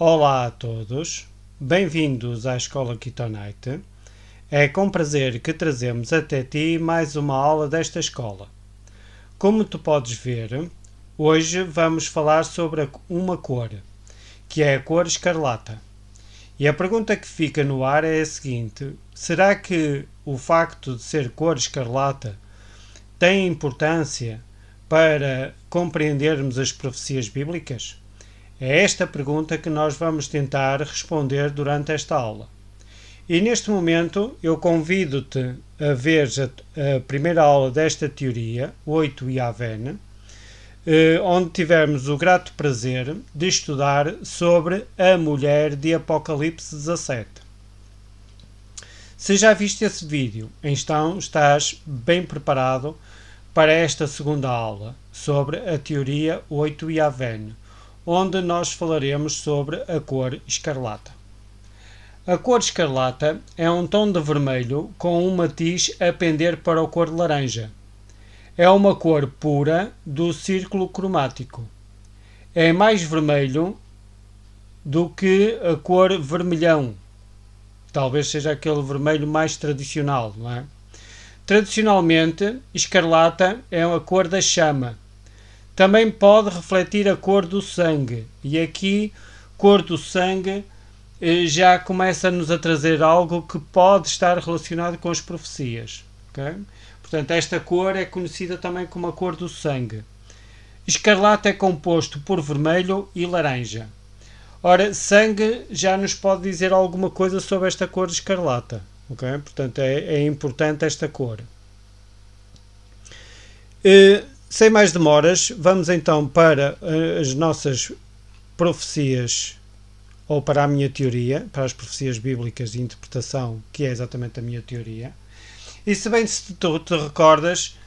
Olá a todos, bem-vindos à Escola Ketonite. É com prazer que trazemos até ti mais uma aula desta escola. Como tu podes ver, hoje vamos falar sobre uma cor, que é a cor escarlata. E a pergunta que fica no ar é a seguinte: será que o facto de ser cor escarlata tem importância para compreendermos as profecias bíblicas? É esta pergunta que nós vamos tentar responder durante esta aula. E neste momento eu convido-te a ver a primeira aula desta teoria, 8 Yaven, onde tivermos o grato prazer de estudar sobre a mulher de Apocalipse 17. Se já viste esse vídeo, então estás bem preparado para esta segunda aula sobre a teoria 8 Yaven, onde nós falaremos sobre a cor escarlata. A cor escarlata é um tom de vermelho com um matiz a pender para a cor laranja. É uma cor pura do círculo cromático. É mais vermelho do que a cor vermelhão. Talvez seja aquele vermelho mais tradicional, não é? Tradicionalmente, escarlata é a cor da chama. Também pode refletir a cor do sangue. E aqui, cor do sangue já começa-nos a trazer algo que pode estar relacionado com as profecias. Okay? Portanto, esta cor é conhecida também como a cor do sangue. Escarlata é composto por vermelho e laranja. Ora, sangue já nos pode dizer alguma coisa sobre esta cor escarlata. Okay? Portanto, é importante esta cor. Sem mais demoras, vamos então para as nossas profecias, ou para a minha teoria, para as profecias bíblicas de interpretação, que é exatamente a minha teoria. E se bem se tu te recordas,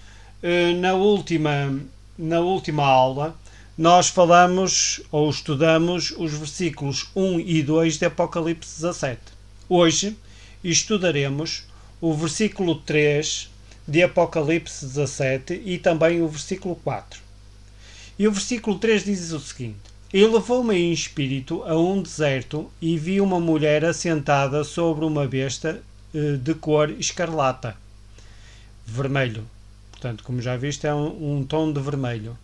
na última aula, nós falamos ou estudamos os versículos 1 e 2 de Apocalipse 17. Hoje estudaremos o versículo 3 de Apocalipse 17 e também o versículo 4. E o versículo 3 diz o seguinte: E levou-me em espírito a um deserto e vi uma mulher assentada sobre uma besta de cor escarlata, vermelho. Portanto, como já viste, é um tom de vermelho.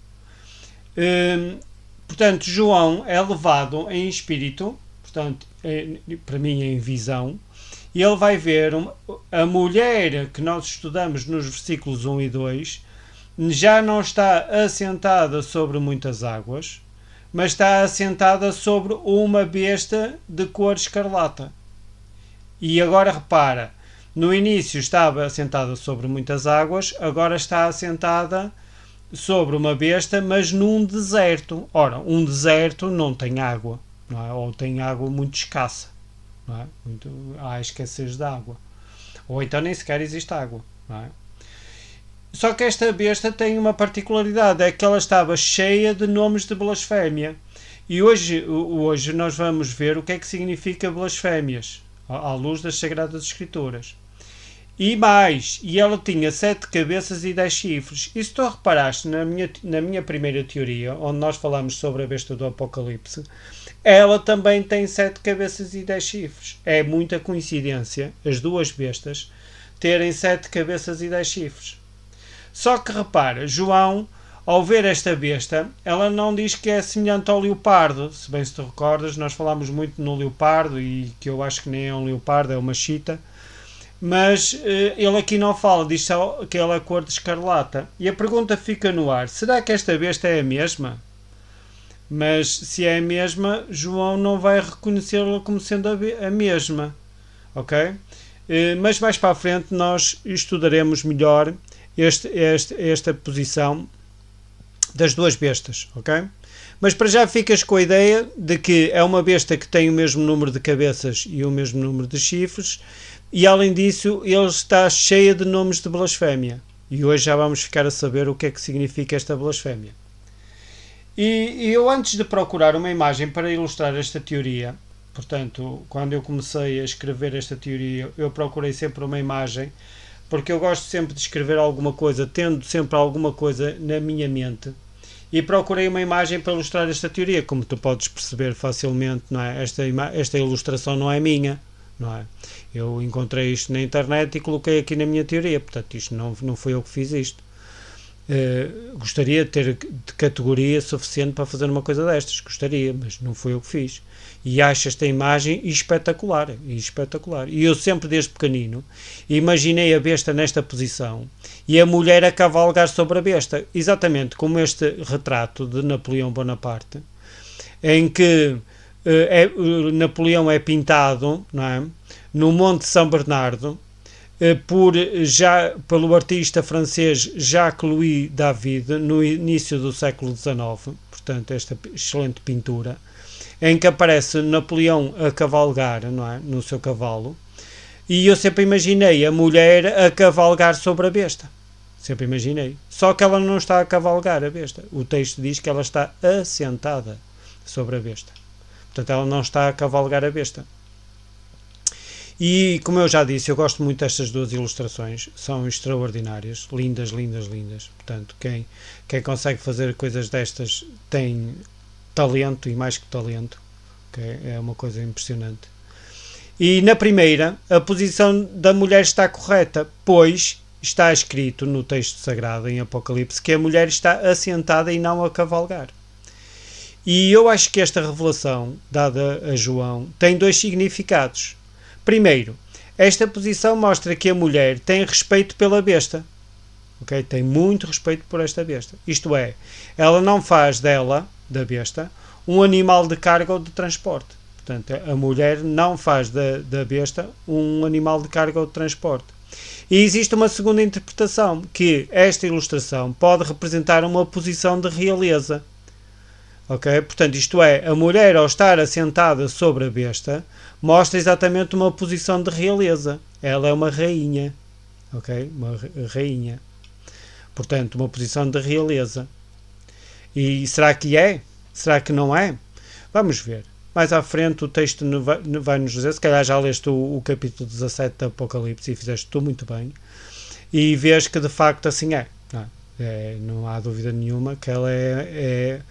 Portanto, João é levado em espírito, portanto, para mim em visão, e ele vai ver a mulher que nós estudamos nos versículos 1 e 2 já não está assentada sobre muitas águas, mas está assentada sobre uma besta de cor escarlata. E agora repara, no início estava assentada sobre muitas águas, agora está assentada sobre uma besta, mas num deserto. Ora, um deserto não tem água, não é? Ou tem água muito escassa. Não é? Há escassez de água. Ou então nem sequer existe água. Não é? Só que esta besta tem uma particularidade, é que ela estava cheia de nomes de blasfémia. E hoje nós vamos ver o que é que significa blasfémias, à luz das Sagradas Escrituras. E mais, e ela tinha 7 cabeças e 10 chifres. E se tu reparaste na minha primeira teoria, onde nós falamos sobre a besta do Apocalipse, ela também tem 7 cabeças e 10 chifres. É muita coincidência as duas bestas terem 7 cabeças e 10 chifres. Só que repara, João, ao ver esta besta, ela não diz que é semelhante ao leopardo. Se bem se te recordas, nós falámos muito no leopardo, e que eu acho que nem é um leopardo, é uma chita. Mas ele aqui não fala, diz só que ela é cor de escarlata. E a pergunta fica no ar: será que esta besta é a mesma? Mas se é a mesma, João não vai reconhecê-la como sendo a mesma. Ok? Mas mais para a frente nós estudaremos melhor esta posição das duas bestas. Ok? Mas para já ficas com a ideia de que é uma besta que tem o mesmo número de cabeças e o mesmo número de chifres. E além disso, ele está cheio de nomes de blasfémia. E hoje já vamos ficar a saber o que é que significa esta blasfémia. E eu, antes de procurar uma imagem para ilustrar esta teoria, portanto, quando eu comecei a escrever esta teoria, eu procurei sempre uma imagem, porque eu gosto sempre de escrever alguma coisa, tendo sempre alguma coisa na minha mente. e procurei uma imagem para ilustrar esta teoria. Como tu podes perceber facilmente, não é? Esta ilustração não é minha, não é? Eu encontrei isto na internet e coloquei aqui na minha teoria. Portanto, isto não foi eu que fiz isto. Gostaria de ter de categoria suficiente para fazer uma coisa destas, gostaria, mas não foi eu que fiz. E acho esta imagem espetacular, espetacular. E eu sempre, desde pequenino, imaginei a besta nesta posição e a mulher a cavalgar sobre a besta, exatamente como este retrato de Napoleão Bonaparte, em que Napoleão é pintado, não é, no Monte São Bernardo, pelo artista francês Jacques-Louis David, no início do século XIX, portanto, esta excelente pintura, em que aparece Napoleão a cavalgar, não é, no seu cavalo, e eu sempre imaginei a mulher a cavalgar sobre a besta. Sempre imaginei. Só que ela não está a cavalgar a besta. O texto diz que ela está assentada sobre a besta. Portanto, ela não está a cavalgar a besta. E, como eu já disse, eu gosto muito destas duas ilustrações. São extraordinárias. Lindas, lindas, lindas. Portanto, quem consegue fazer coisas destas tem talento, e mais que talento. Okay? É uma coisa impressionante. E, na primeira, a posição da mulher está correta, pois está escrito no texto sagrado, em Apocalipse, que a mulher está assentada e não a cavalgar. E eu acho que esta revelação, dada a João, tem dois significados. Primeiro, esta posição mostra que a mulher tem respeito pela besta. Okay? Tem muito respeito por esta besta. Isto é, ela não faz dela, da besta, um animal de carga ou de transporte. Portanto, a mulher não faz da besta um animal de carga ou de transporte. E existe uma segunda interpretação, que esta ilustração pode representar uma posição de realeza. Okay? Portanto, isto é, a mulher, ao estar assentada sobre a besta, mostra exatamente uma posição de realeza. Ela é uma rainha. Okay? Uma rainha. Portanto, uma posição de realeza. E será que é? Será que não é? Vamos ver. Mais à frente o texto vai nos dizer, se calhar já leste o capítulo 17 do Apocalipse e fizeste tu muito bem, e vês que de facto assim é. Não há dúvida nenhuma que ela é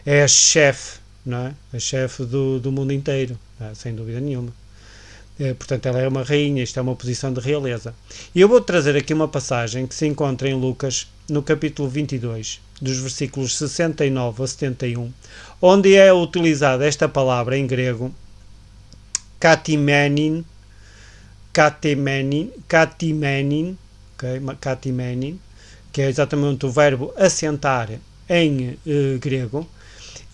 a chefe, não é? A chefe do mundo inteiro, sem dúvida nenhuma. Portanto, ela é uma rainha, isto é uma posição de realeza. E eu vou trazer aqui uma passagem que se encontra em Lucas, no capítulo 22, dos versículos 69 a 71, onde é utilizada esta palavra em grego, katimenin, okay, que é exatamente o verbo assentar em grego,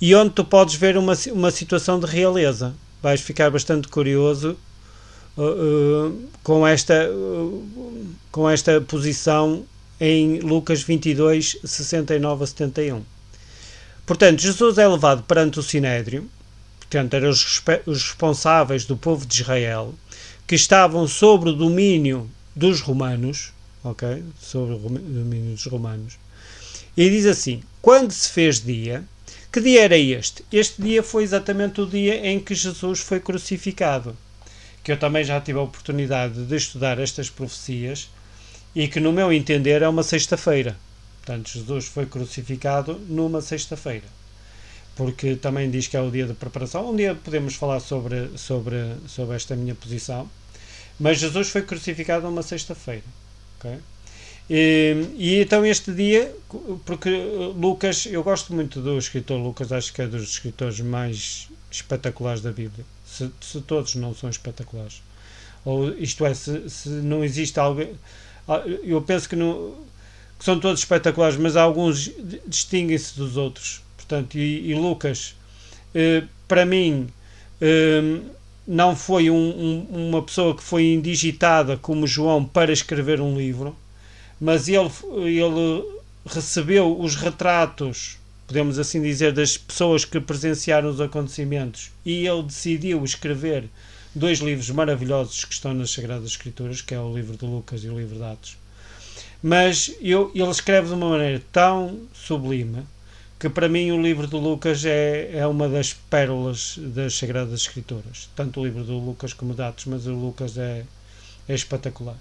e onde tu podes ver uma situação de realeza. Vais ficar bastante curioso com esta posição em Lucas 22, 69 a 71. Portanto, Jesus é levado perante o Sinédrio, portanto, eram os responsáveis do povo de Israel, que estavam sob o domínio dos romanos, ok? Sobre o domínio dos romanos, e diz assim: quando se fez dia, que dia era este? Este dia foi exatamente o dia em que Jesus foi crucificado, que eu também já tive a oportunidade de estudar estas profecias, e que, no meu entender, é uma sexta-feira. Portanto, Jesus foi crucificado numa sexta-feira, porque também diz que é o dia de preparação. Um dia podemos falar sobre esta minha posição, mas Jesus foi crucificado numa sexta-feira. Okay? E então este dia, porque Lucas, eu gosto muito do escritor Lucas, acho que é dos escritores mais espetaculares da Bíblia, se todos não são espetaculares, ou isto é, se não existe alguém, eu penso que são todos espetaculares, mas alguns distinguem-se dos outros. Portanto, e Lucas, para mim, não foi uma pessoa que foi indigitada como João para escrever um livro, mas ele recebeu os retratos, podemos assim dizer, das pessoas que presenciaram os acontecimentos, e ele decidiu escrever dois livros maravilhosos que estão nas Sagradas Escrituras, que é o livro de Lucas e o livro de Atos. Mas ele escreve de uma maneira tão sublime que, para mim, o livro de Lucas é uma das pérolas das Sagradas Escrituras. Tanto o livro de Lucas como o de Atos, mas o Lucas é espetacular.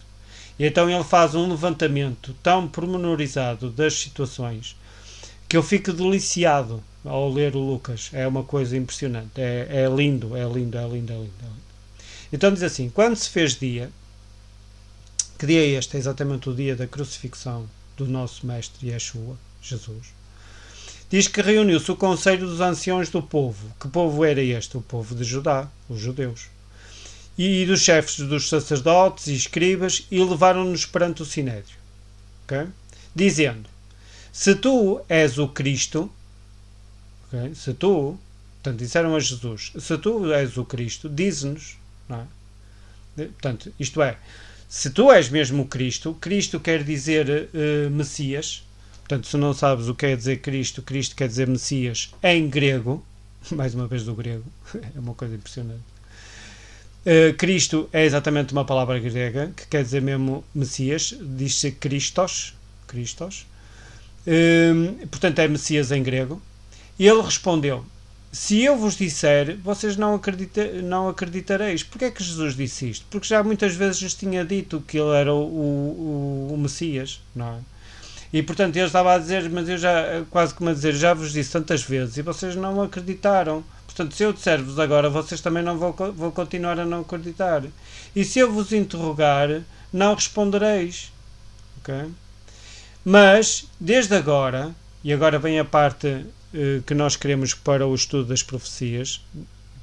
E então ele faz um levantamento tão pormenorizado das situações que eu fico deliciado ao ler o Lucas. É uma coisa impressionante. É lindo, é lindo, é lindo, é lindo, é lindo. Então diz assim: quando se fez dia, que dia é este? É exatamente o dia da crucifixão do nosso Mestre Yeshua, Jesus. Diz que reuniu-se o conselho dos anciãos do povo. Que povo era este? O povo de Judá, os judeus. E dos chefes dos sacerdotes e escribas, e levaram-nos perante o sinédrio. Okay? Dizendo: se tu és o Cristo, okay? Se tu, portanto, disseram a Jesus: se tu és o Cristo, dize-nos, não é? Portanto, isto é, se tu és mesmo o Cristo, Cristo quer dizer Messias. Portanto, se não sabes o que quer dizer Cristo, Cristo quer dizer Messias em grego. Mais uma vez do grego. É uma coisa impressionante. Cristo é exatamente uma palavra grega que quer dizer mesmo Messias. Diz-se Christos. Portanto, é Messias em grego. E ele respondeu: se eu vos disser, vocês não acreditareis. Porquê é que Jesus disse isto? Porque já muitas vezes lhes tinha dito que ele era o Messias, não é? E portanto ele estava a dizer, mas eu já, quase como a dizer, já vos disse tantas vezes e vocês não acreditaram. Portanto, se eu disser-vos agora, vocês também não vão continuar a não acreditar. E se eu vos interrogar, não respondereis. Ok? Mas, desde agora, e agora vem a parte que nós queremos para o estudo das profecias,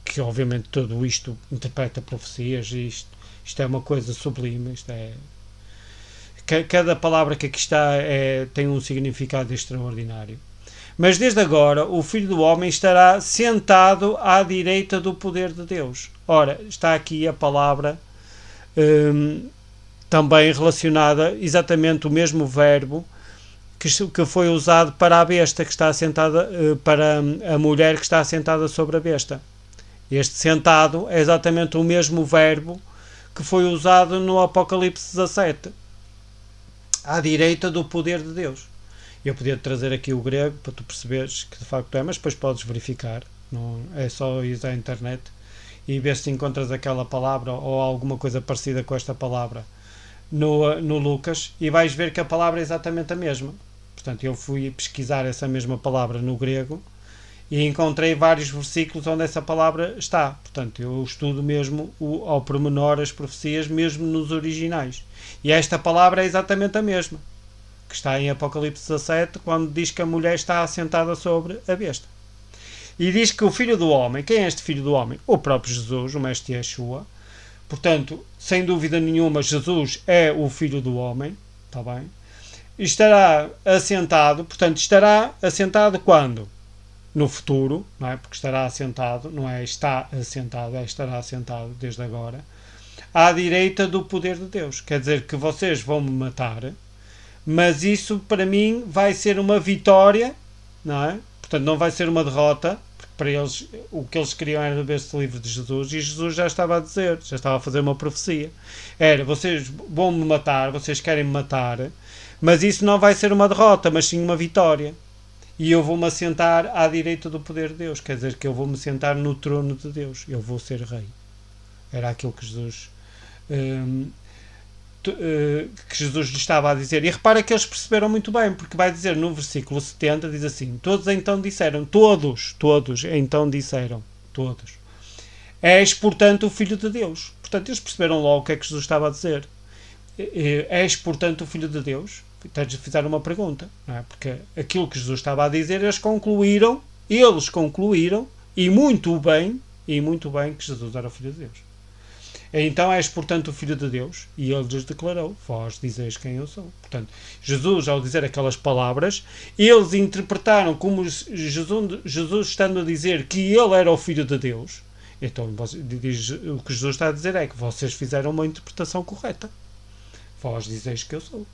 que obviamente tudo isto interpreta profecias, e isto é uma coisa sublime, isto é... Cada palavra que aqui está tem um significado extraordinário. Mas desde agora o Filho do Homem estará sentado à direita do poder de Deus. Ora, está aqui a palavra também relacionada, exatamente o mesmo verbo que foi usado para a besta que está assentada, para a mulher que está assentada sobre a besta. Este sentado é exatamente o mesmo verbo que foi usado no Apocalipse 17. À direita do poder de Deus. Eu podia trazer aqui o grego para tu perceberes que de facto é, mas depois podes verificar. Não, é só ir à internet e ver se encontras aquela palavra ou alguma coisa parecida com esta palavra no Lucas e vais ver que a palavra é exatamente a mesma. Portanto, eu fui pesquisar essa mesma palavra no grego e encontrei vários versículos onde essa palavra está. Portanto, eu estudo mesmo ao pormenor as profecias, mesmo nos originais. E esta palavra é exatamente a mesma, que está em Apocalipse 17, quando diz que a mulher está assentada sobre a besta. E diz que o Filho do Homem, quem é este Filho do Homem? O próprio Jesus, o Mestre Yeshua. Portanto, sem dúvida nenhuma, Jesus é o Filho do Homem, está bem? Estará assentado, portanto, estará assentado quando? No futuro, não é? Porque estará assentado, não é está assentado, é estará assentado desde agora, à direita do poder de Deus. Quer dizer que vocês vão me matar, mas isso para mim vai ser uma vitória, não é? Portanto, não vai ser uma derrota, porque para eles o que eles queriam era ver-se livre de Jesus, e Jesus já estava a dizer, já estava a fazer uma profecia. Era, vocês vão me matar, vocês querem me matar, mas isso não vai ser uma derrota, mas sim uma vitória. E eu vou-me assentar à direita do poder de Deus. Quer dizer que eu vou-me sentar no trono de Deus. Eu vou ser rei. Era aquilo que Jesus lhe estava a dizer. E repara que eles perceberam muito bem, porque vai dizer no versículo 70, diz assim: todos então disseram, todos então disseram, todos: és portanto o Filho de Deus. Portanto, eles perceberam logo o que é que Jesus estava a dizer. És portanto o Filho de Deus? Fizeram uma pergunta, não é? Porque aquilo que Jesus estava a dizer, eles concluíram, e muito bem, que Jesus era o Filho de Deus. Então és, portanto, o Filho de Deus, e ele lhes declarou: vós dizeis quem eu sou. Portanto, Jesus, ao dizer aquelas palavras, eles interpretaram como Jesus estando a dizer que ele era o Filho de Deus. Então, o que Jesus está a dizer é que vocês fizeram uma interpretação correta. Vós dizeis que eu sou.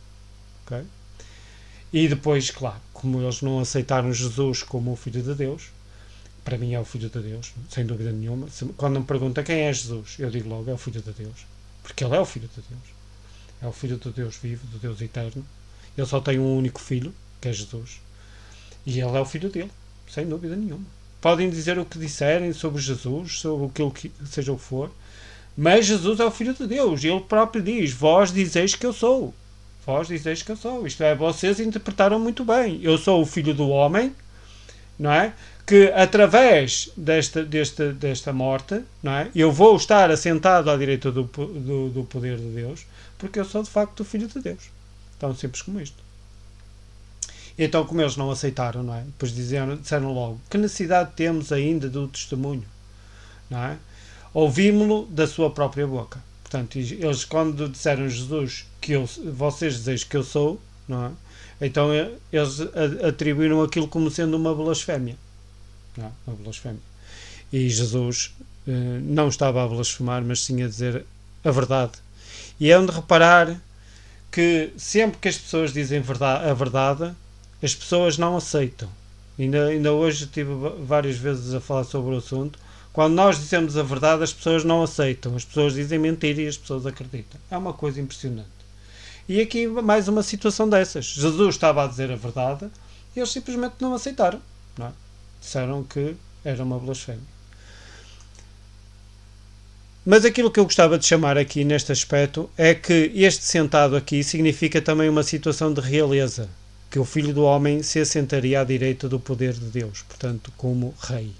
Okay? E depois, claro, como eles não aceitaram Jesus como o Filho de Deus, para mim é o Filho de Deus, sem dúvida nenhuma. Quando me pergunta quem é Jesus, eu digo logo: é o Filho de Deus, porque ele é o Filho de Deus, é o Filho de Deus vivo, do Deus eterno. Ele só tem um único filho, que é Jesus, e ele é o Filho dele, sem dúvida nenhuma. Podem dizer o que disserem sobre Jesus, sobre o que seja o que for, mas Jesus é o Filho de Deus, e ele próprio diz: vós dizeis que eu sou. Vós dizeis que eu sou. Isto é, vocês interpretaram muito bem. Eu sou o filho do homem, não é? Que através desta morte, não é? Eu vou estar assentado à direita do poder de Deus, porque eu sou de facto o filho de Deus. Tão simples como isto. Então, como eles não aceitaram, não é? Depois disseram logo, que necessidade temos ainda do testemunho? Não é? Ouvimos-lo da sua própria boca. Portanto, eles quando disseram a Jesus que vocês dizeis que eu sou, não é? Então eles atribuíram aquilo como sendo uma blasfémia. Não é? Uma blasfémia. E Jesus não estava a blasfemar, mas sim a dizer a verdade. E é onde reparar que sempre que as pessoas dizem a verdade, as pessoas não aceitam. Ainda hoje estive várias vezes a falar sobre o assunto. Quando nós dizemos a verdade, as pessoas não aceitam. As pessoas dizem mentira e as pessoas acreditam. É uma coisa impressionante. E aqui mais uma situação dessas. Jesus estava a dizer a verdade e eles simplesmente não aceitaram. Não é? Disseram que era uma blasfémia. Mas aquilo que eu gostava de chamar aqui neste aspecto é que este sentado aqui significa também uma situação de realeza, que o Filho do Homem se assentaria à direita do poder de Deus, portanto, como Rei.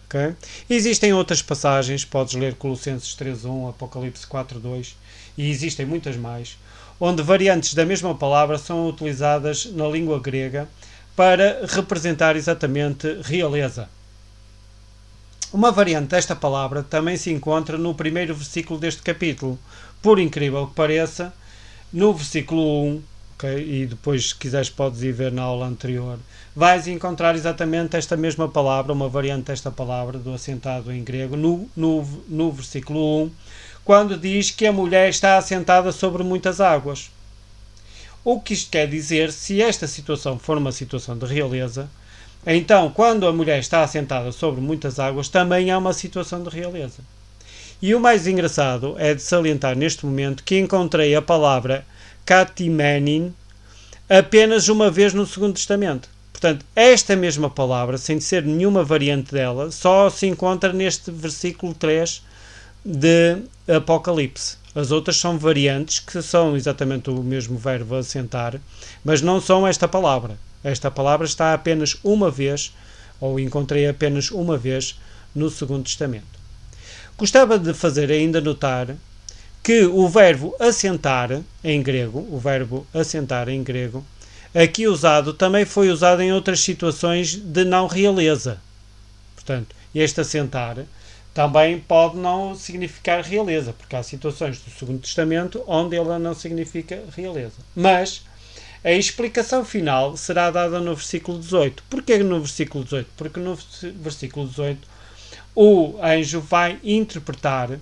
Okay? Existem outras passagens, podes ler Colossenses 3.1, Apocalipse 4.2, e existem muitas mais, onde variantes da mesma palavra são utilizadas na língua grega para representar exatamente realeza. Uma variante desta palavra também se encontra no primeiro versículo deste capítulo. Por incrível que pareça, no versículo 1, okay, e depois, se quiseres, podes ir ver na aula anterior, vais encontrar exatamente esta mesma palavra, uma variante desta palavra, do assentado em grego, no versículo 1, quando diz que a mulher está assentada sobre muitas águas. O que isto quer dizer, se esta situação for uma situação de realeza, então, quando a mulher está assentada sobre muitas águas, também há uma situação de realeza. E o mais engraçado é de salientar neste momento que encontrei a palavra katimenin apenas uma vez no Segundo Testamento. Portanto, esta mesma palavra, sem ser nenhuma variante dela, só se encontra neste versículo 3 de Apocalipse. As outras são variantes, que são exatamente o mesmo verbo assentar, mas não são esta palavra. Esta palavra está apenas uma vez, ou encontrei apenas uma vez, no Segundo Testamento. Gostava de fazer ainda notar que o verbo assentar em grego, aqui usado, também foi usado em outras situações de não realeza. Portanto, este assentar também pode não significar realeza, porque há situações do Segundo Testamento onde ela não significa realeza. Mas a explicação final será dada no versículo 18. Porquê no versículo 18? Porque no versículo 18 o anjo vai interpretar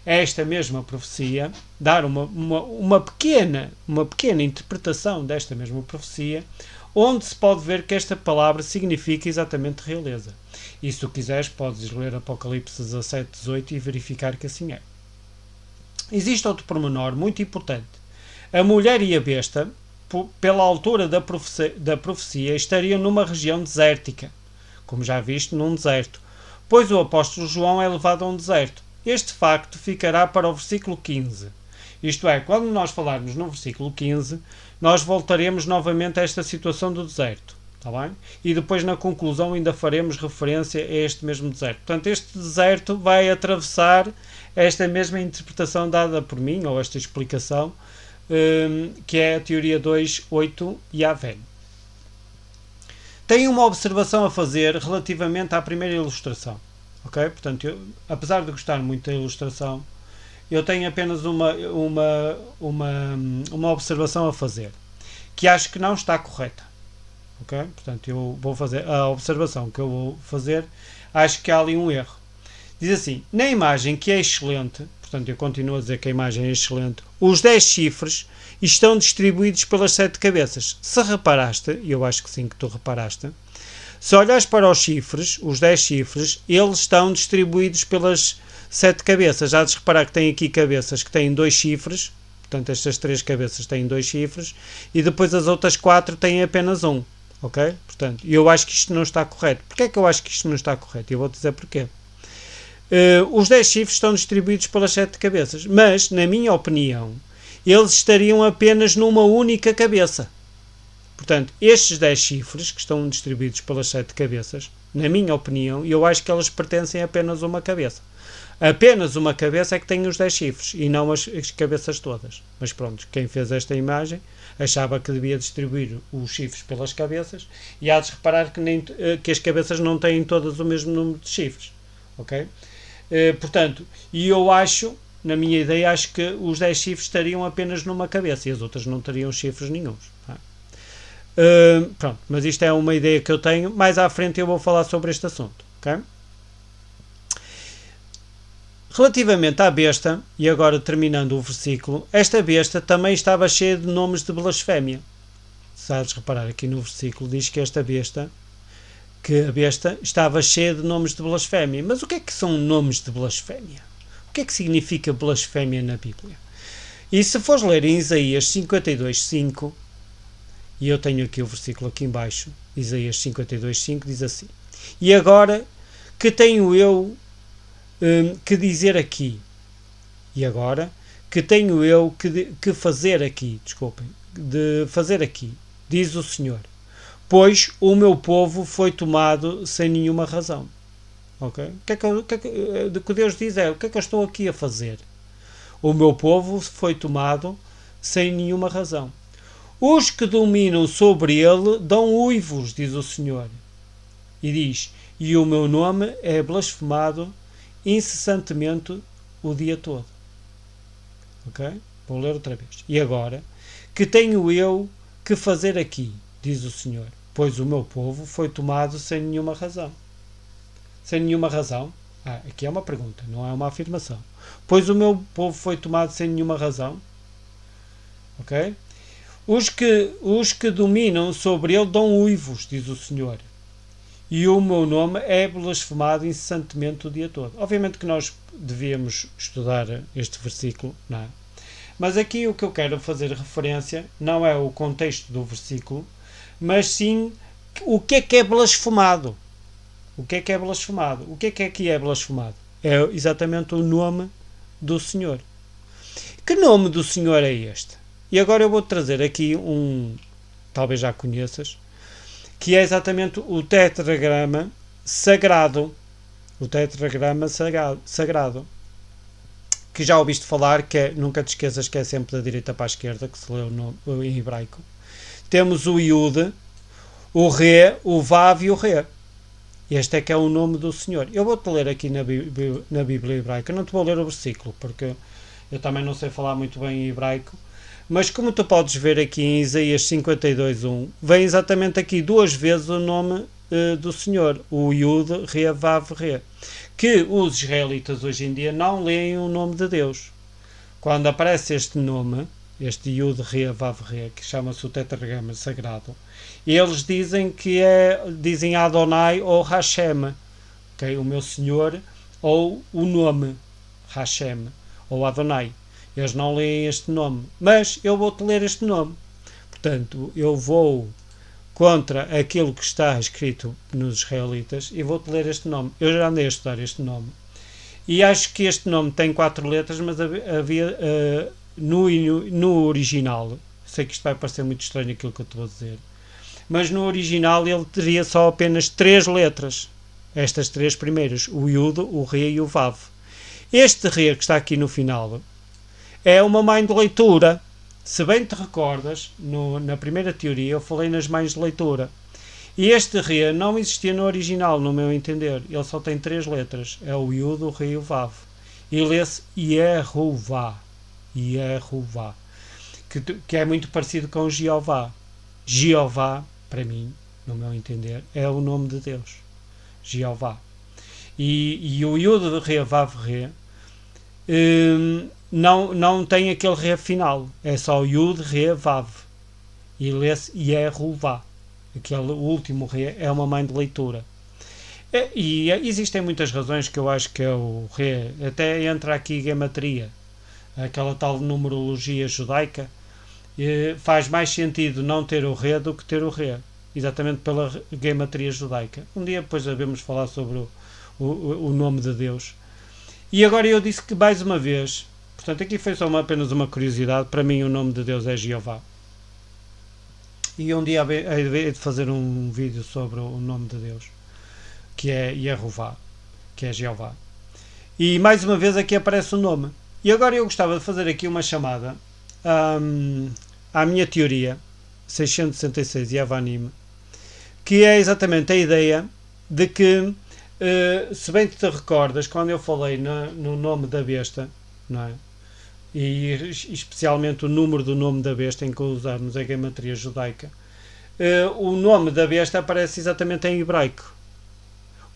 esta mesma profecia, dar uma pequena interpretação desta mesma profecia, onde se pode ver que esta palavra significa exatamente realeza. E se tu quiseres, podes ler Apocalipse 17:18 e verificar que assim é. Existe outro pormenor muito importante. A mulher e a besta, pela altura da profecia, estariam numa região desértica, como já viste, num deserto, pois o apóstolo João é levado a um deserto. Este facto ficará para o versículo 15. Isto é, quando nós falarmos no versículo 15, nós voltaremos novamente a esta situação do deserto. Está bem? E depois na conclusão ainda faremos referência a este mesmo deserto. Portanto, este deserto vai atravessar esta mesma interpretação dada por mim, ou esta explicação, que é a teoria 2.8 Yahvé. Tenho uma observação a fazer relativamente à primeira ilustração. Okay? Portanto, apesar de gostar muito da ilustração, eu tenho apenas uma observação a fazer, que acho que não está correta. Okay? Portanto, eu vou fazer a observação que eu vou fazer, acho que há ali um erro. Diz assim, na imagem que é excelente, portanto eu continuo a dizer que a imagem é excelente, os 10 chifres estão distribuídos pelas 7 cabeças. Se reparaste, e eu acho que sim que tu reparaste, se olhares para os chifres, os 10 chifres, eles estão distribuídos pelas 7 cabeças. Há de reparar que tem aqui cabeças que têm 2 chifres, portanto estas 3 cabeças têm 2 chifres, e depois as outras 4 têm apenas um. Ok? Portanto, eu acho que isto não está correto. Porquê é que eu acho que isto não está correto? Eu vou dizer porquê. Os 10 chifres estão distribuídos pelas 7 cabeças, mas, na minha opinião, eles estariam apenas numa única cabeça. Portanto, estes 10 chifres que estão distribuídos pelas 7 cabeças, na minha opinião, eu acho que elas pertencem a apenas uma cabeça. Apenas uma cabeça é que tem os 10 chifres e não as cabeças todas. Mas pronto, quem fez esta imagem achava que devia distribuir os chifres pelas cabeças e há de reparar que as cabeças não têm todas o mesmo número de chifres. Ok? Portanto, e eu acho, na minha ideia, acho que os 10 chifres estariam apenas numa cabeça e as outras não teriam chifres nenhuns. Pronto, mas isto é uma ideia que eu tenho. Mais à frente eu vou falar sobre este assunto. Ok? Relativamente à besta, e agora terminando o versículo, esta besta também estava cheia de nomes de blasfémia. Sabes reparar aqui no versículo, diz que que a besta estava cheia de nomes de blasfémia. Mas o que é que são nomes de blasfémia? O que é que significa blasfémia na Bíblia? E se fores ler em Isaías 52:5, e eu tenho aqui o versículo aqui em baixo, Isaías 52:5 diz assim: E agora que tenho eu que dizer aqui, e agora que tenho eu que fazer aqui, desculpem, de fazer aqui, diz o Senhor, pois o meu povo foi tomado sem nenhuma razão. Ok? O que Deus diz é, o que é que eu estou aqui a fazer? O meu povo foi tomado sem nenhuma razão. Os que dominam sobre ele dão uivos, diz o Senhor. E diz, e o meu nome é blasfemado incessantemente o dia todo. Ok? Vou ler outra vez. E agora, que tenho eu que fazer aqui, diz o Senhor, pois o meu povo foi tomado sem nenhuma razão. Sem nenhuma razão? Aqui é uma pergunta, não é uma afirmação. Pois o meu povo foi tomado sem nenhuma razão. Ok? Os que dominam sobre ele dão uivos, diz o Senhor. E o meu nome é blasfemado incessantemente o dia todo. Obviamente que nós devíamos estudar este versículo, não é? Mas aqui o que eu quero fazer referência não é o contexto do versículo, mas sim o que é blasfemado. O que é blasfemado? O que aqui é blasfemado? É exatamente o nome do Senhor. Que nome do Senhor é este? E agora eu vou trazer aqui talvez já conheças, que é exatamente o tetragrama sagrado. O tetragrama sagrado. Que já ouviste falar, que é, nunca te esqueças que é sempre da direita para a esquerda, que se lê em hebraico. Temos o Yud, o Re, o Vav e o Re. Este é que é o nome do Senhor. Eu vou-te ler aqui na Bíblia hebraica. Eu não te vou ler o versículo, porque eu também não sei falar muito bem em hebraico. Mas como tu podes ver aqui em Isaías 52:1, vem exatamente aqui 2 vezes o nome do Senhor, o Yud, Re, Vav, Re, que os israelitas hoje em dia não leem o nome de Deus. Quando aparece este nome, este Yud, Re, Vav, Re, que chama-se o tetragrama sagrado, eles dizem Adonai ou Hashem, okay? O meu Senhor, ou o nome Hashem, ou Adonai. Eles não leem este nome, mas eu vou-te ler este nome. Portanto, eu vou contra aquilo que está escrito nos israelitas e vou-te ler este nome. Eu já andei a estudar este nome. E acho que este nome tem 4 letras, mas havia no original, sei que isto vai parecer muito estranho aquilo que eu te vou dizer, mas no original ele teria só apenas 3 letras. Estas 3 primeiras, o Yud, o Re e o Vav. Este Re que está aqui no final é uma mãe de leitura. Se bem te recordas, na primeira teoria eu falei nas mães de leitura. E este Re não existia no original, no meu entender. Ele só tem 3 letras. É o Yud, o Re e o Vav. E lê-se Yehová. Yehová. Que é muito parecido com Jeová. Jeová, para mim, no meu entender, é o nome de Deus. Jeová. E o Yud, Re, Vav, Re não tem aquele Re final. É só o Yud, Re, Vav. E lê-se Yehová. Aquele último Re é uma mãe de leitura. E existem muitas razões que eu acho que é o Re. Até entra aqui gematria. Aquela tal numerologia judaica. Faz mais sentido não ter o Re do que ter o Re. Exatamente pela gematria judaica. Um dia depois devemos falar sobre o nome de Deus. E agora eu disse que mais uma vez, Portanto, aqui foi só apenas uma curiosidade. Para mim, o nome de Deus é Jeová. E um dia hei de fazer um vídeo sobre o nome de Deus, que é Yehová, que é Jeová. E mais uma vez aqui aparece o nome. E agora eu gostava de fazer aqui uma chamada à minha teoria 666 Yavanim, que é exatamente a ideia de que, se bem te recordas, quando eu falei no nome da besta, não é? E especialmente o número do nome da besta, em que usarmos a gematria judaica, o nome da besta aparece exatamente em hebraico.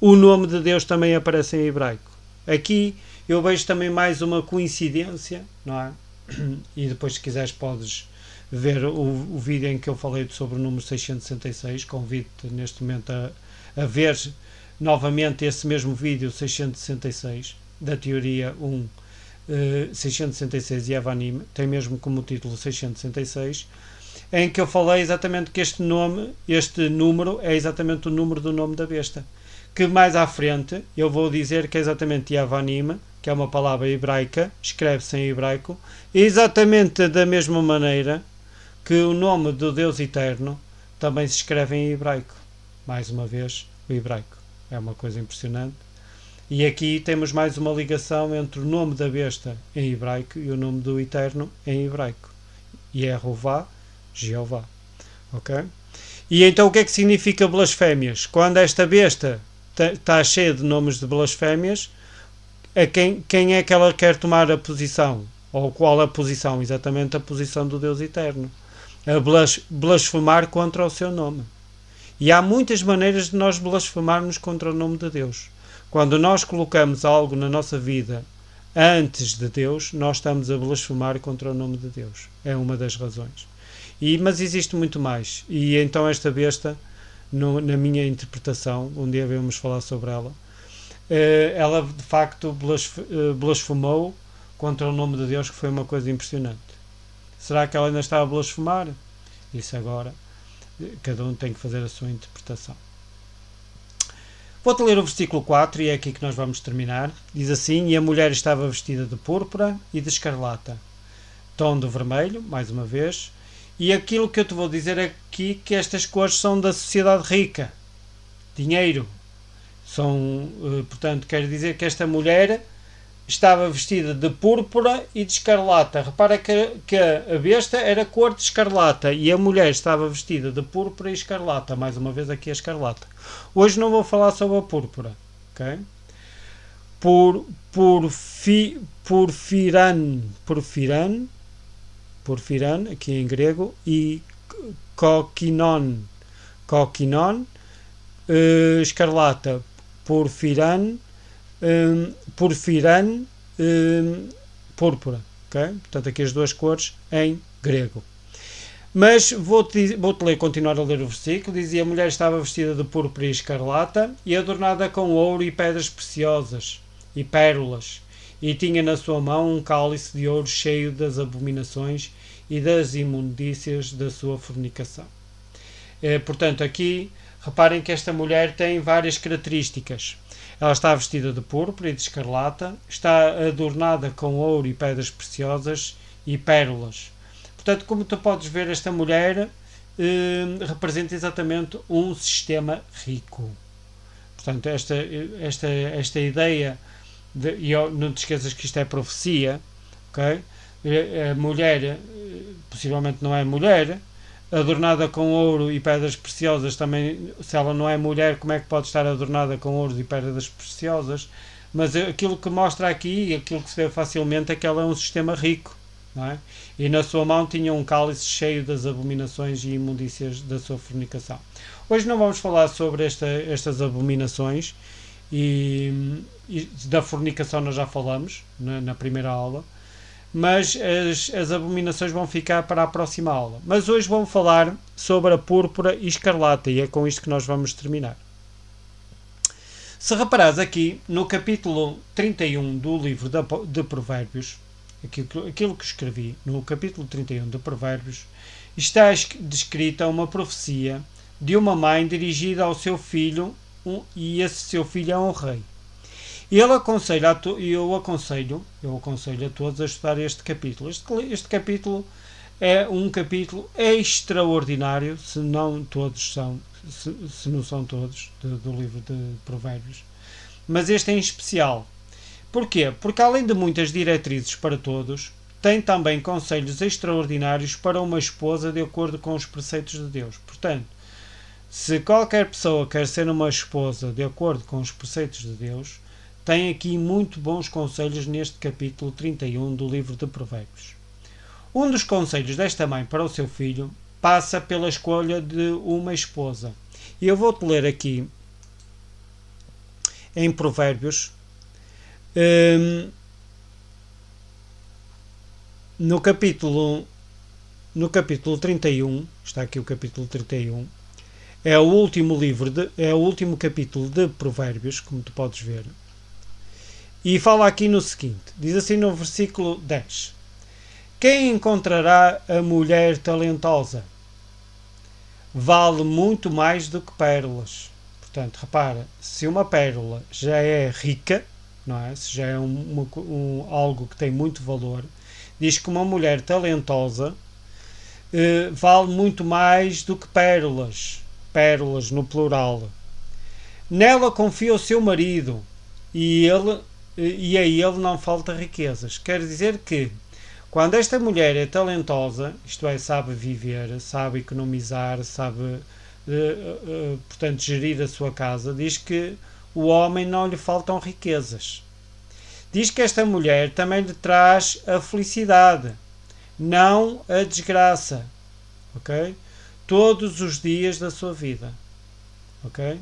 O nome de Deus também aparece em hebraico. Aqui eu vejo também mais uma coincidência, não é? E depois, se quiseres, podes ver o vídeo em que eu falei sobre o número 666. Convido-te neste momento a ver novamente esse mesmo vídeo 666 da teoria 666 Yavanim, tem mesmo como título 666, em que eu falei exatamente que este número é exatamente o número do nome da besta, que mais à frente eu vou dizer que é exatamente Yavanim, que é uma palavra hebraica, escreve-se em hebraico, exatamente da mesma maneira que o nome do Deus Eterno também se escreve em hebraico. Mais uma vez, o hebraico. É uma coisa impressionante. E aqui temos mais uma ligação entre o nome da besta em hebraico e o nome do Eterno em hebraico. Yehová, Jeová. Ok? E então o que é que significa blasfémias? Quando esta besta está cheia de nomes de blasfémias, a quem é que ela quer tomar a posição? Ou qual a posição? Exatamente a posição do Deus Eterno. A blasfemar contra o seu nome. E há muitas maneiras de nós blasfemarmos contra o nome de Deus. Quando nós colocamos algo na nossa vida antes de Deus, nós estamos a blasfemar contra o nome de Deus. É uma das razões. Mas existe muito mais. E então esta besta, na minha interpretação, um dia vamos falar sobre ela, ela de facto blasfemou contra o nome de Deus, que foi uma coisa impressionante. Será que ela ainda está a blasfemar? Isso agora, cada um tem que fazer a sua interpretação. Vou-te ler o versículo 4 e é aqui que nós vamos terminar. Diz assim: e a mulher estava vestida de púrpura e de escarlata, tom de vermelho, mais uma vez. E aquilo que eu te vou dizer aqui, que estas cores são da sociedade rica, dinheiro. Portanto, quer dizer que esta mulher estava vestida de púrpura e de escarlata. Repara que a besta era cor de escarlata e a mulher estava vestida de púrpura e escarlata. Mais uma vez aqui a escarlata. Hoje não vou falar sobre a púrpura. Okay? Porfiran, aqui em grego, e kokinon, escarlata, porfiran, púrpura. Okay? Portanto, aqui as duas cores em grego. Mas vou-te continuar a ler o versículo. Dizia: a mulher estava vestida de púrpura e escarlata e adornada com ouro e pedras preciosas e pérolas, e tinha na sua mão um cálice de ouro cheio das abominações e das imundícias da sua fornicação. Portanto, aqui reparem que esta mulher tem várias características. Ela está vestida de púrpura e de escarlata, está adornada com ouro e pedras preciosas e pérolas. Portanto, como tu podes ver, esta mulher representa exatamente um sistema rico. Portanto, esta ideia, e não te esqueças que isto é profecia, ok? A mulher, possivelmente não é mulher, adornada com ouro e pedras preciosas também, se ela não é mulher, como é que pode estar adornada com ouro e pedras preciosas? Mas aquilo que mostra aqui, aquilo que se vê facilmente, é que ela é um sistema rico, não é? E na sua mão tinha um cálice cheio das abominações e imundícias da sua fornicação. Hoje não vamos falar sobre estas abominações, e da fornicação nós já falamos na primeira aula, mas as abominações vão ficar para a próxima aula. Mas hoje vamos falar sobre a púrpura e escarlata, e é com isto que nós vamos terminar. Se reparares aqui no capítulo 31 do livro de Provérbios, aquilo que escrevi no capítulo 31 de Provérbios, está descrita uma profecia de uma mãe dirigida ao seu filho, e esse seu filho é um rei. E eu aconselho a todos a estudar este capítulo. Este capítulo é um capítulo extraordinário, se não todos são, se não são todos, do livro de Provérbios. Mas este em especial. Porquê? Porque além de muitas diretrizes para todos, tem também conselhos extraordinários para uma esposa de acordo com os preceitos de Deus. Portanto, se qualquer pessoa quer ser uma esposa de acordo com os preceitos de Deus, tem aqui muito bons conselhos neste capítulo 31 do livro de Provérbios. Um dos conselhos desta mãe para o seu filho passa pela escolha de uma esposa. E eu vou-te ler aqui em Provérbios, no capítulo 31, está aqui o capítulo 31, é o último capítulo de Provérbios, como tu podes ver. E fala aqui no seguinte, diz assim no versículo 10: Quem encontrará a mulher talentosa? Vale muito mais do que pérolas. Portanto, repara, se uma pérola já é rica, não é? Se já é algo que tem muito valor, diz que uma mulher talentosa vale muito mais do que pérolas. Pérolas no plural. Nela confia o seu marido e a ele não falta riquezas. Quer dizer que quando esta mulher é talentosa, isto é, sabe viver, sabe economizar, sabe portanto gerir a sua casa, diz que o homem não lhe faltam riquezas. Diz que esta mulher também lhe traz a felicidade, não a desgraça, ok? Todos os dias da sua vida, ok?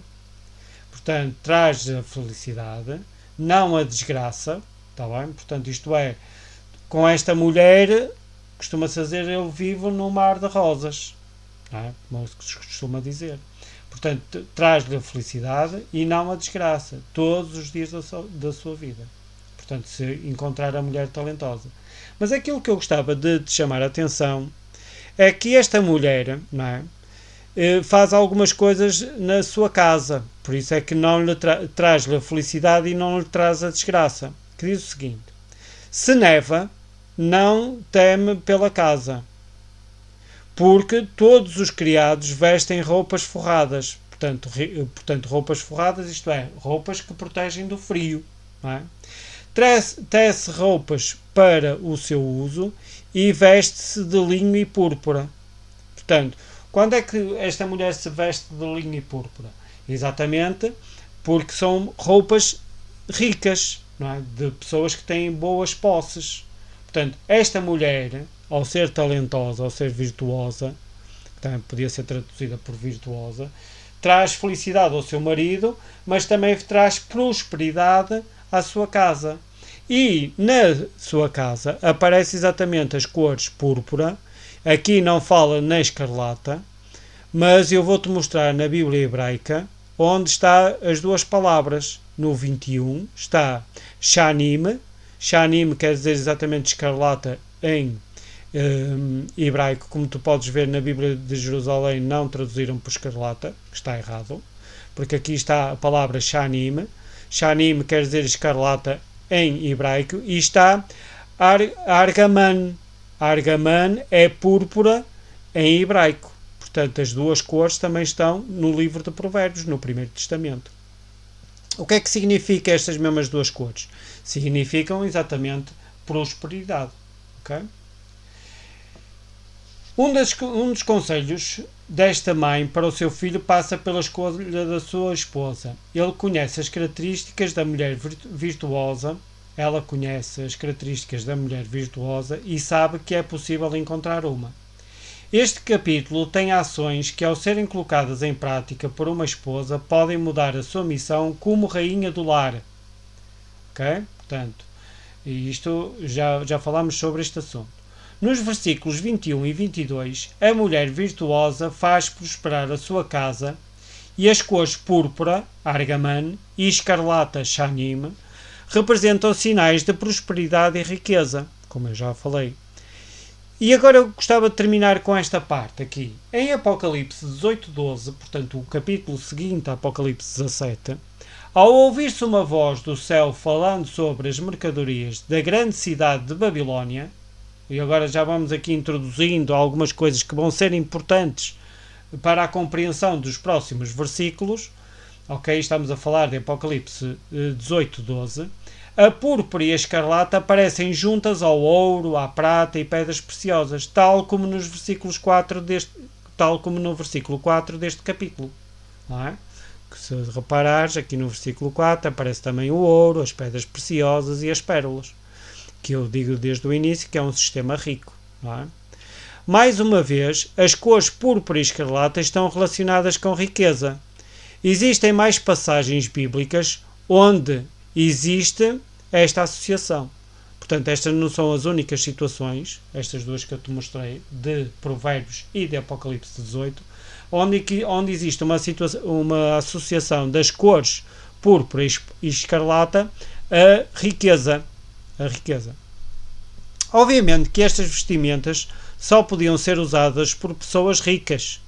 Portanto, traz a felicidade, não a desgraça, está bem? Portanto, isto é, com esta mulher, costuma-se dizer, eu vivo num mar de rosas, não é? Como se costuma dizer. Portanto, traz-lhe a felicidade e não a desgraça, todos os dias da sua vida. Portanto, se encontrar a mulher talentosa. Mas aquilo que eu gostava de te chamar a atenção é que esta mulher, não é, faz algumas coisas na sua casa. Por isso é que não lhe traz-lhe a felicidade e não lhe traz a desgraça. Que diz o seguinte: se neva, não teme pela casa, porque todos os criados vestem roupas forradas. Portanto, roupas forradas, isto é, roupas que protegem do frio, não é? Tece roupas para o seu uso e veste-se de linho e púrpura. Portanto, quando é que esta mulher se veste de linho e púrpura? Exatamente porque são roupas ricas, não é? De pessoas que têm boas posses. Portanto, esta mulher, ao ser talentosa, ao ser virtuosa, que também podia ser traduzida por virtuosa, traz felicidade ao seu marido, mas também traz prosperidade à sua casa. E na sua casa aparecem exatamente as cores púrpura. Aqui não fala na escarlata, mas eu vou-te mostrar na Bíblia hebraica onde está as duas palavras. No 21 está shanim. Shanim quer dizer exatamente escarlata em hebraico, como tu podes ver na Bíblia de Jerusalém, não traduziram por escarlata, está errado, porque aqui está a palavra shanim. Shanim quer dizer escarlata em hebraico, e está argaman. Argaman é púrpura em hebraico. Portanto, as duas cores também estão no livro de Provérbios, no Primeiro Testamento. O que é que significa estas mesmas duas cores? Significam exatamente prosperidade. Okay? Um dos conselhos desta mãe para o seu filho passa pela escolha da sua esposa. Ele conhece as características da mulher virtuosa, ela conhece as características da mulher virtuosa e sabe que é possível encontrar uma. Este capítulo tem ações que, ao serem colocadas em prática por uma esposa, podem mudar a sua missão como rainha do lar. Ok? Portanto, isto já falámos sobre este assunto. Nos versículos 21 e 22, a mulher virtuosa faz prosperar a sua casa e as cores púrpura, argaman, e escarlata, shanim, representam sinais de prosperidade e riqueza, como eu já falei. E agora eu gostava de terminar com esta parte aqui. Em Apocalipse 18:12, portanto o capítulo seguinte a Apocalipse 17, Ao ouvir-se uma voz do céu falando sobre as mercadorias da grande cidade de Babilónia, e agora já vamos aqui introduzindo algumas coisas que vão ser importantes para a compreensão dos próximos versículos, ok? Estamos a falar de Apocalipse 18:12. A púrpura e a escarlata aparecem juntas ao ouro, à prata e pedras preciosas, tal como no versículo 4 deste capítulo. Não é? Que se reparares, aqui no versículo 4 aparece também o ouro, as pedras preciosas e as pérolas, que eu digo desde o início que é um sistema rico. Não é? Mais uma vez, as cores púrpura e escarlata estão relacionadas com riqueza. Existem mais passagens bíblicas onde existe esta associação. Portanto, estas não são as únicas situações, estas duas que eu te mostrei, de Provérbios e de Apocalipse 18, onde existe uma associação das cores púrpura e escarlata a riqueza. Obviamente que estas vestimentas só podiam ser usadas por pessoas ricas,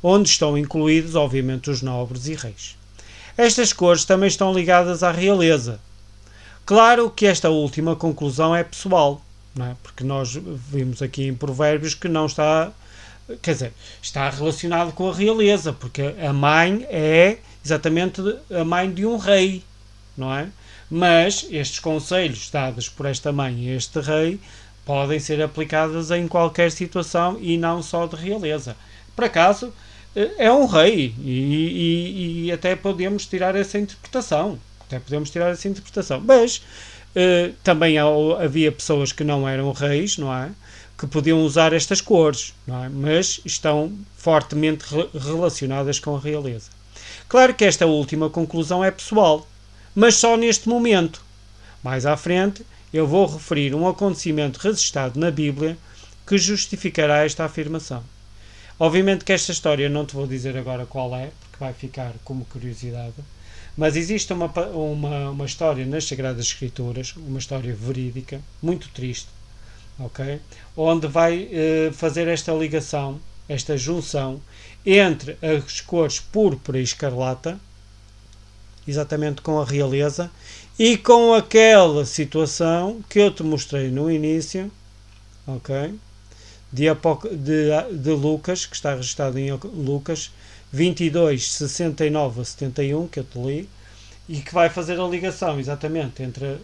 onde estão incluídos, obviamente, os nobres e reis. Estas cores também estão ligadas à realeza. Claro que esta última conclusão é pessoal, não é? Porque nós vimos aqui em Provérbios que não está, quer dizer, está relacionado com a realeza, porque a mãe é exatamente a mãe de um rei, não é? Mas estes conselhos dados por esta mãe e este rei podem ser aplicados em qualquer situação e não só de realeza. Por acaso, é um rei e até podemos tirar essa interpretação. Mas também havia pessoas que não eram reis, não é? Que podiam usar estas cores, não é? Mas estão fortemente relacionadas com a realeza. Claro que esta última conclusão é pessoal, mas só neste momento. Mais à frente, eu vou referir um acontecimento registado na Bíblia que justificará esta afirmação. Obviamente que esta história não te vou dizer agora qual é, porque vai ficar como curiosidade, mas existe uma história nas Sagradas Escrituras, uma história verídica, muito triste, ok? Onde vai fazer esta ligação, esta junção entre as cores púrpura e escarlata, exatamente com a realeza, e com aquela situação que eu te mostrei no início, ok? De Lucas, que está registado em Lucas 22, 69 a 71, que eu te li, e que vai fazer a ligação exatamente entre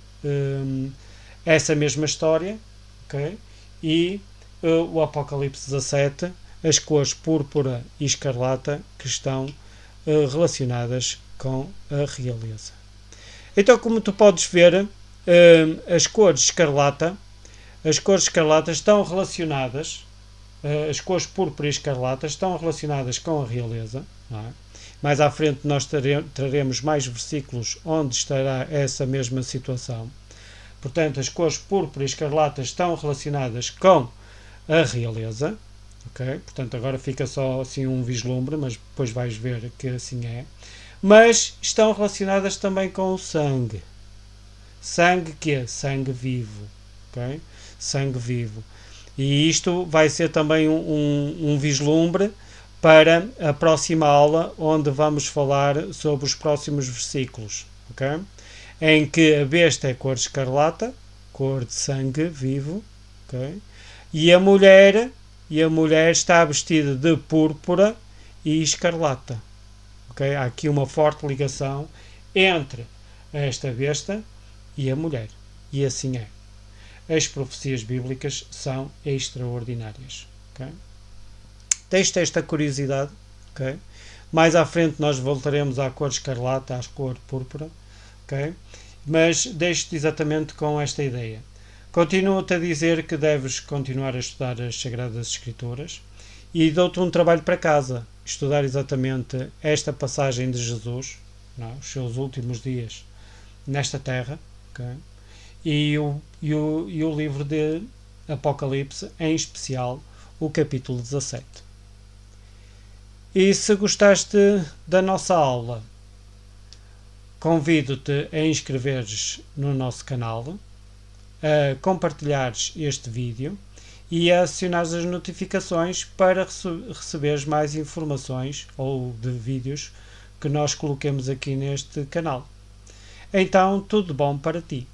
essa mesma história, ok? E o Apocalipse 17, as cores púrpura e escarlata que estão relacionadas com a realeza. Então, como tu podes ver, as cores escarlata estão relacionadas, as cores púrpura e escarlata estão relacionadas com a realeza, não é? Mais à frente nós traremos mais versículos onde estará essa mesma situação. Portanto, as cores púrpura e escarlata estão relacionadas com a realeza, ok? Portanto, agora fica só assim um vislumbre, mas depois vais ver que assim é. Mas estão relacionadas também com o sangue. Sangue que é? Sangue vivo, ok? Sangue vivo. E isto vai ser também um vislumbre para a próxima aula, onde vamos falar sobre os próximos versículos, ok? Em que a besta é cor escarlata, cor de sangue vivo, ok? E a mulher está vestida de púrpura e escarlata, ok? Há aqui uma forte ligação entre esta besta e a mulher, e assim é. As profecias bíblicas são extraordinárias, ok? Deixe-te esta curiosidade, ok? Mais à frente nós voltaremos à cor escarlata, à cor púrpura, ok? Mas deixo-te exatamente com esta ideia. Continuo-te a dizer que deves continuar a estudar as Sagradas Escrituras e dou-te um trabalho para casa, estudar exatamente esta passagem de Jesus, não, os seus últimos dias nesta terra, ok? E o livro de Apocalipse, em especial o capítulo 17. E se gostaste da nossa aula, convido-te a inscreveres no nosso canal, a compartilhares este vídeo e a acionares as notificações para receberes mais informações ou de vídeos que nós coloquemos aqui neste canal. então tudo bom para ti.